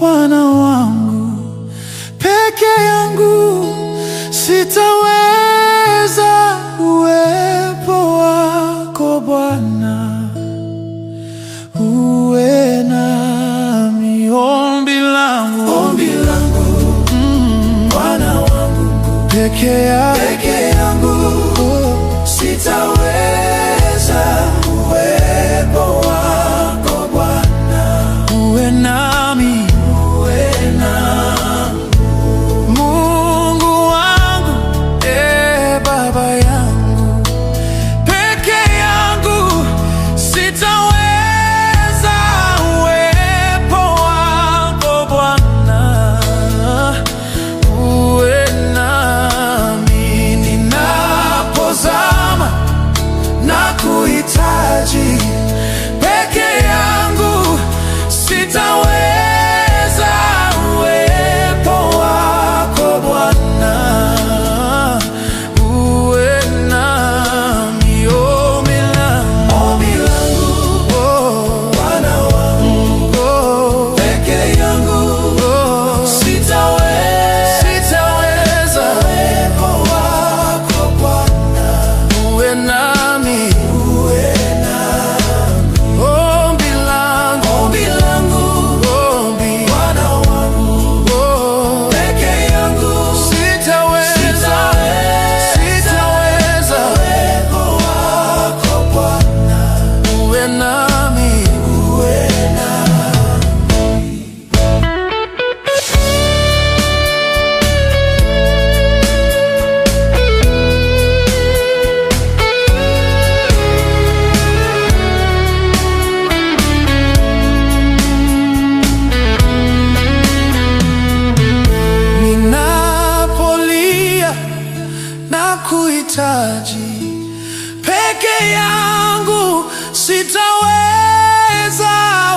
Bwana wangu, peke yangu sitaweza. Uwepo wako Bwana uwe nami. Ombi langu Bwana wangu, peke yangu sitaweza. Uwepo wako Bwana uwe nami. Mungu wangu, Baba yangu, peke yangu sitaweza. Uwepo wako Bwana uwe nami. Ninapozama na kuhitaji, peke yangu sitaweza. Uwepo wako Bwana uwe nami. Ombi langu Bwana wangu, peke yangu sitaweza. Uwepo wako Bwana uwe nami. Ombi langu Bwana wangu, peke yangu sitaweza. Uwepo wako Bwana uwe nami. Ninapolia na kuhitaji, peke yangu sitaweza.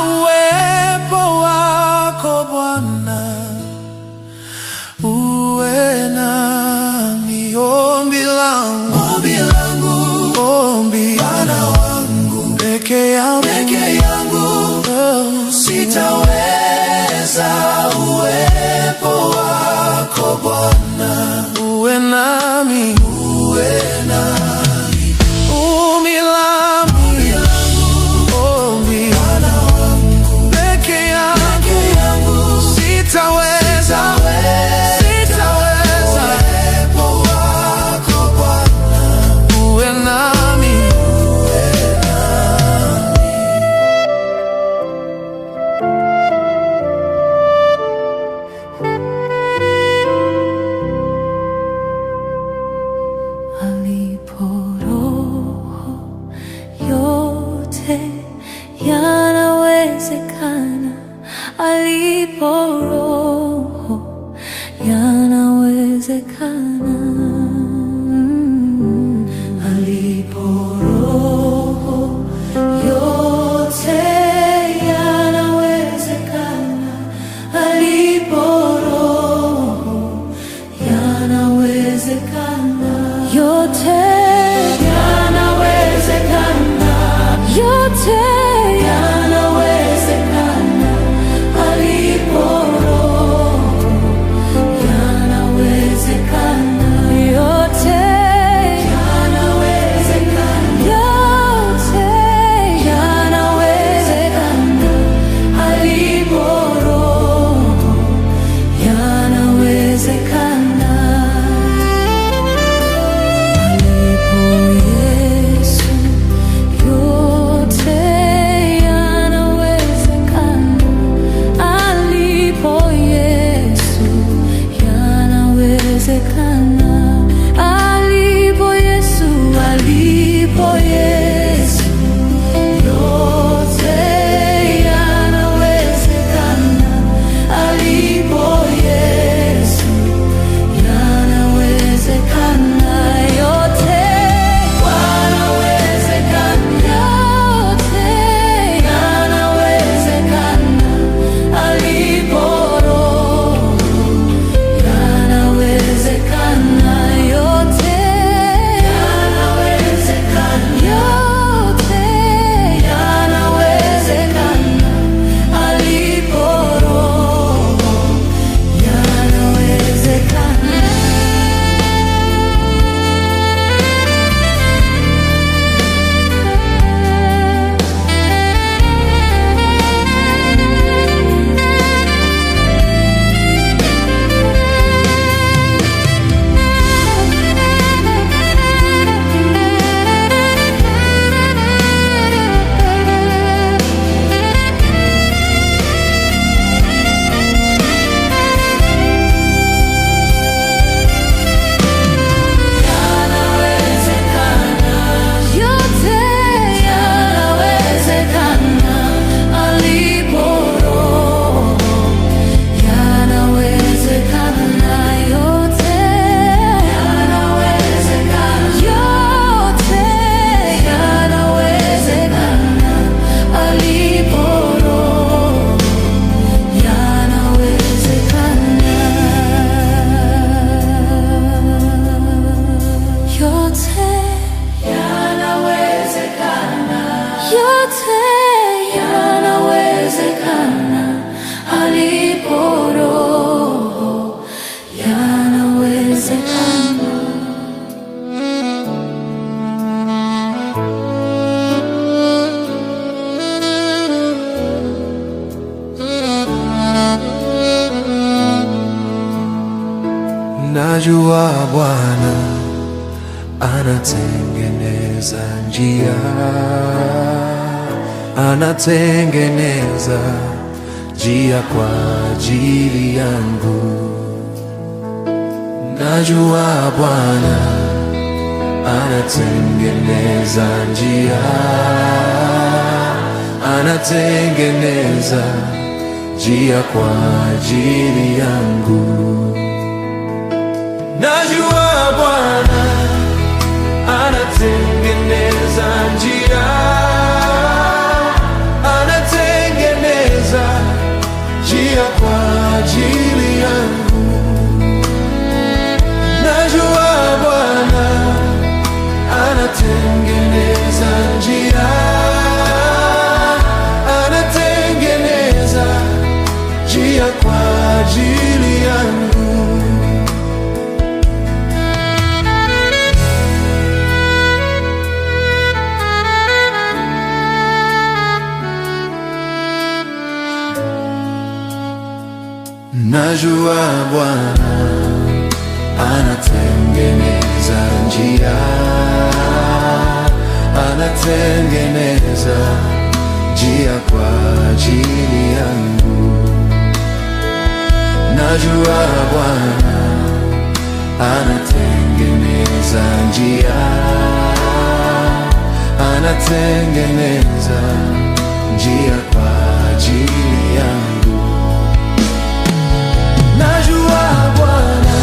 Uwepo wako Bwana uwe nami. Ombi langu Bwana wangu, peke yangu sitaweza. Uwepo wako Bwana uwe nami. Ombi langu Bwana wangu, peke yangu sitaweza. Uwepo wako Bwana uwe nami. Alipo Roho yote yanawezekana. Alipo Roho yanawezekana. Alipo Roho yote yanawezekana. Alipo Roho yanawezekana. Yote yanawezekana. Yote yanawezekana. Alipo Roho yanawezekana. Najua Bwana anatengeneza njia, anatengeneza njia kwa ajili yangu. Najua Bwana anatengeneza njia, anatengeneza njia kwa ajili yangu. Najua Bwana anatengeneza njia, anatengeneza njia kwa ajili yangu. Najua Bwana anatengeneza njia, anatengeneza njia kwa ajili yangu. Najua Bwana anatengeneza njia, anatengeneza njia kwa ajili yangu. Najua Bwana anatengeneza njia, anatengeneza njia kwa ajili yangu. Najua Bwana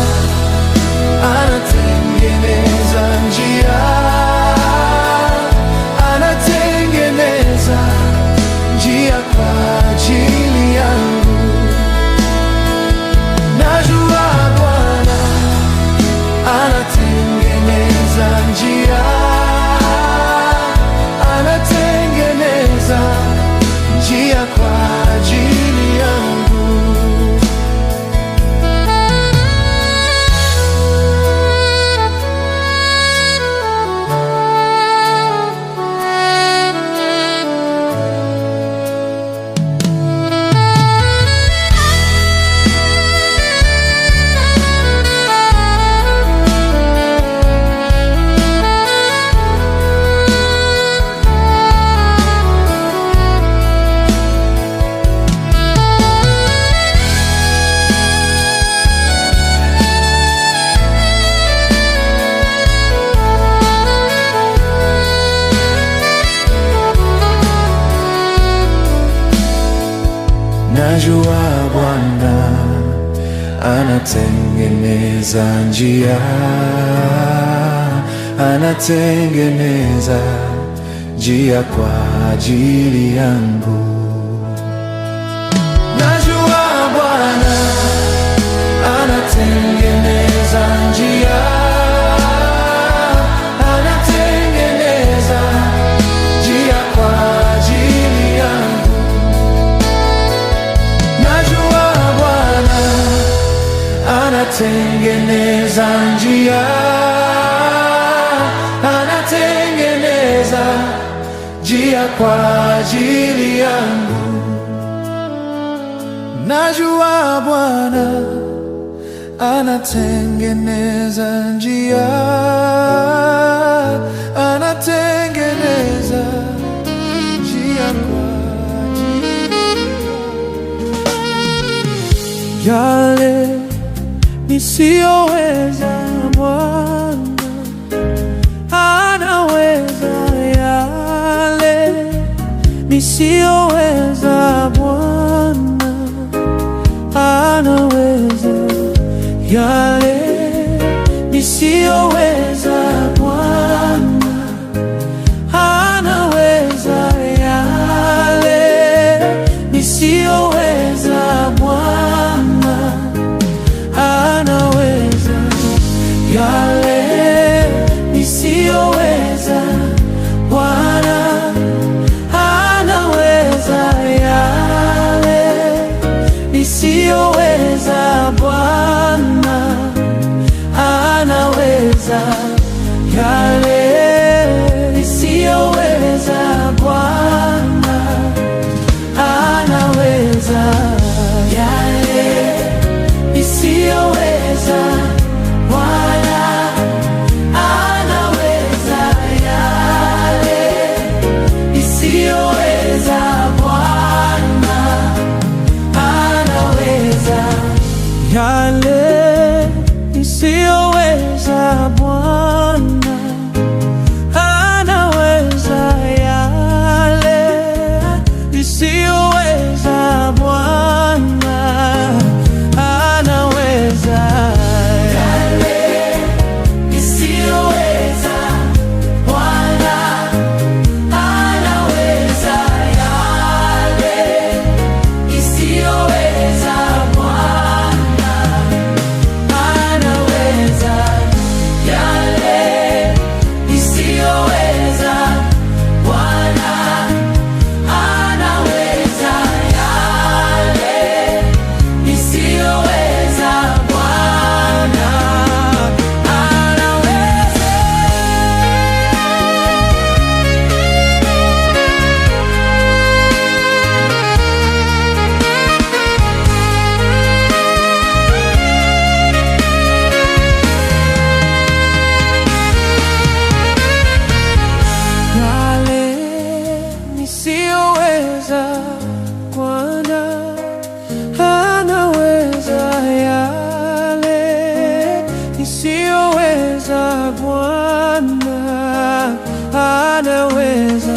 anatengeneza njia, anatengeneza njia kwa ajili yangu. Najua Bwana anatengeneza njia, anatengeneza njia kwa ajili yangu. Najua Bwana anatengeneza njia, anatengeneza njia kwa ajili yangu. Najua Bwana anatengeneza njia, anatengeneza njia kwa ajili yangu. Najua Bwana anatengeneza njia, anatengeneza njia kwa ajili yangu. Najua Bwana anatengeneza njia, anatengeneza njia kwa ajili yangu. Yale nisiyoweza Bwana anaweza, yale nisiyoweza Bwana anaweza, yale nisiyoweza Bwana anaweza, yale nisiyoweza Bwana anaweza, yale nisiyoweza Bwana anaweza, yale nisiyoweza Bwana anaweza, yale nisiyoweza Bwana anaweza, yale nisiyoweza Bwana Bwana anaweza yale nisiyoweza. Bwana anaweza